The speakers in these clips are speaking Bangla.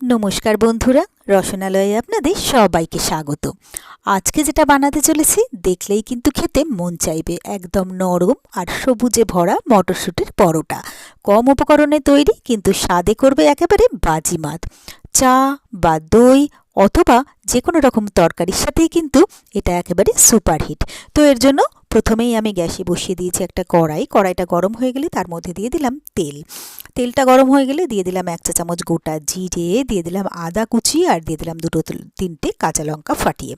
নমস্কার বন্ধুরা, রসনালয়ে আপনাদের সবাইকে স্বাগত। আজকে যেটা বানাতে চলেছি দেখলেই কিন্তু খেতে মন চাইবে। একদম নরম আর সবুজে ভরা মটরশুঁটির পরোটা। কম উপকরণে তৈরি, কিন্তু স্বাদে করবে একেবারে বাজিমাত। চা বা দই অথবা যে কোনো রকম তরকারির সাথেই কিন্তু এটা একেবারে সুপারহিট। তো এর জন্য প্রথমেই আমি গ্যাসে বসিয়ে দিয়েছি একটা কড়াইটা গরম হয়ে গেলে তার মধ্যে দিয়ে দিলাম তেলটা গরম হয়ে গেলে দিয়ে দিলাম 1 চা চামচ গোটা জিরে, দিয়ে দিলাম আদা কুচি, আর দিয়ে দিলাম 2-3টে কাঁচা লঙ্কা ফাটিয়ে।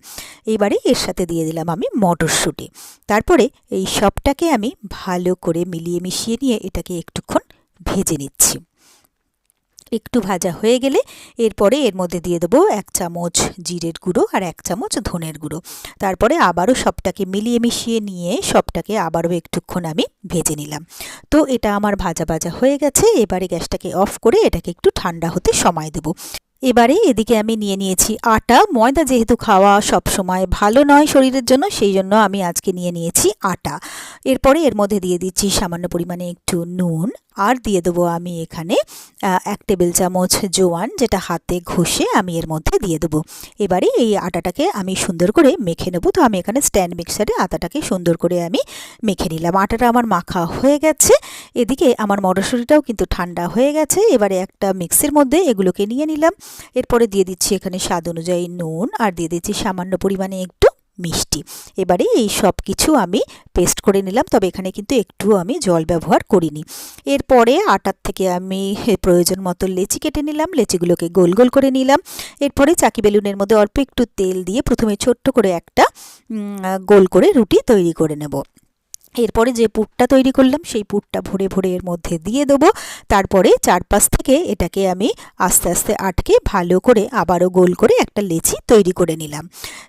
এবারে এর সাথে দিয়ে দিলাম আমি মটরশুঁটি। তারপরে এই সবটাকে আমি ভালো করে মিলিয়ে মিশিয়ে নিয়ে এটাকে একটুক্ষণ ভেজে নিচ্ছি। একটু ভাজা হয়ে গেলে এরপরে এর মধ্যে দিয়ে দেবো 1 চামচ জিরের গুঁড়ো আর 1 চামচ ধনের গুঁড়ো। তারপরে আবারও সবটাকে মিলিয়ে মিশিয়ে নিয়ে সবটাকে আবারও একটুক্ষণ আমি ভেজে নিলাম। তো এটা আমার ভাজা হয়ে গেছে। এবারে গ্যাসটাকে অফ করে এটাকে একটু ঠান্ডা হতে সময় দেবো। এবারে এদিকে আমি নিয়ে নিয়েছি আটা। ময়দা যেহেতু খাওয়া সব সময় ভালো নয় শরীরের জন্য, সেই জন্য আমি আজকে নিয়ে নিয়েছি আটা। এরপরে এর মধ্যে দিয়ে দিচ্ছি সামান্য পরিমাণে একটু নুন, আর দিয়ে দেবো আমি এখানে 1 টেবিল চামচ জোয়ান, যেটা হাতে ঘষে আমি এর মধ্যে দিয়ে দেবো। এবারে এই আটাটাকে আমি সুন্দর করে মেখে নেবো। তো আমি এখানে স্ট্যান্ড মিক্সারে আটাটাকে সুন্দর করে আমি মেখে নিলাম। আটাটা আমার মাখা হয়ে গেছে। এদিকে আমার মটরশুঁটিটাও কিন্তু ঠান্ডা হয়ে গেছে। এবারে একটা মিক্সির মধ্যে এগুলোকে নিয়ে নিলাম। এরপরে দিয়ে দিচ্ছি এখানে স্বাদ অনুযায়ী নুন, আর দিয়ে দিচ্ছি সামান্য পরিমাণে একটু মিষ্টি। এবারে এই সব কিছু আমি পেস্ট করে নিলাম, তবে এখানে কিন্তু একটু আমি জল ব্যবহার করিনি। এরপরে আটার থেকে আমি প্রয়োজন মতো লেচি কেটে নিলাম, লেচিগুলোকে গোল গোল করে নিলাম। এরপরে চাকি বেলুনের মধ্যে অল্প একটু তেল দিয়ে প্রথমে ছোট্ট করে একটা গোল করে রুটি তৈরি করে নেব। এরপরে যে পুরটা তৈরি করলাম সেই পুরটা ভরে ভরে এর মধ্যে দিয়ে দেবো। তারপরে চারপাশ থেকে এটাকে আমি আস্তে আস্তে আটকে ভালো করে আবারও গোল করে একটা লেচি তৈরি করে নিলাম।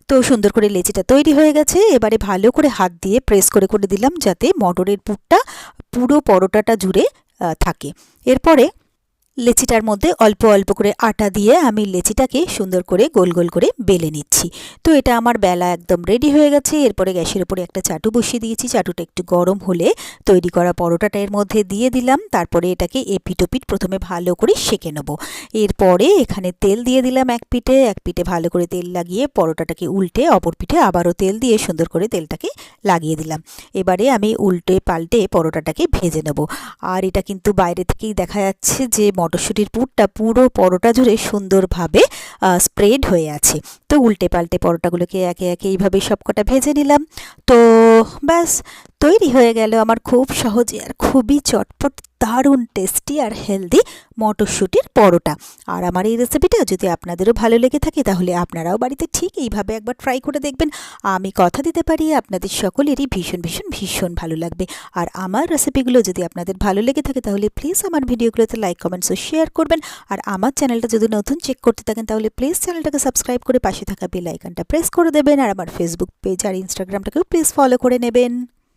তো সুন্দর করে লেচিটা তৈরি হয়ে গেছে। এবারে ভালো করে হাত দিয়ে প্রেস করে করে দিলাম, যাতে মটরের পুরটা পুরো পরোটাটা জুড়ে থাকে। এরপরে লেচিটার মধ্যে অল্প অল্প করে আটা দিয়ে আমি লেচিটাকে সুন্দর করে গোল গোল করে বেলে নিচ্ছি। তো এটা আমার বেলা একদম রেডি হয়ে গেছে। এরপরে গ্যাসের উপরে একটা চাটু বসিয়ে দিয়েছি। চাটুটা একটু গরম হলে তৈরি করা পরোটাটা এর মধ্যে দিয়ে দিলাম। তারপরে এটাকে এপিট ওপিট প্রথমে ভালো করে সেঁকে নেব। এরপরে এখানে তেল দিয়ে দিলাম এক পিঠে ভালো করে তেল লাগিয়ে পরোটাটাকে উল্টে অপর পিঠে আবারও তেল দিয়ে সুন্দর করে তেলটাকে লাগিয়ে দিলাম। এবারে আমি উল্টে পাল্টে পরোটাটাকে ভেজে নেব। আর এটা কিন্তু বাইরে থেকেই দেখা যাচ্ছে যে মটরশুঁটির পুরটা পুরো পরোটা জুড়ে সুন্দরভাবে স্প্রেড হয়ে আছে। তো উল্টে পাল্টে পরোটাগুলোকে একে একে এইভাবে সবকটা ভেজে নিলাম। তো ব্যাস তৈরি হয়ে গেল আমার খুব সহজে আর খুবই চটপট দারুণ টেস্টি আর হেলদি মটরশুঁটির পরোটা। আর আমার এই রেসিপিটা যদি আপনাদেরও ভালো লেগে থাকে তাহলে আপনারাও বাড়িতে ঠিক এইভাবে একবার ট্রাই করে দেখবেন। আমি কথা দিতে পারি আপনাদের সকলেরই ভীষণ ভীষণ ভীষণ ভালো লাগবে। আর আমার রেসিপিগুলো যদি আপনাদের ভালো লেগে থাকে তাহলে প্লিজ আমার ভিডিওগুলোতে লাইক কমেন্টস ও শেয়ার করবেন। আর আমার চ্যানেলটা যদি নতুন চেক করতে থাকেন তাহলে প্লিজ চ্যানেলটাকে সাবস্ক্রাইব করে পাশে থাকা বেল আইকনটা প্রেস করে দেবেন। আর আমার ফেসবুক পেজ আর ইনস্টাগ্রামটাকেও প্লিজ ফলো করে নেবেন।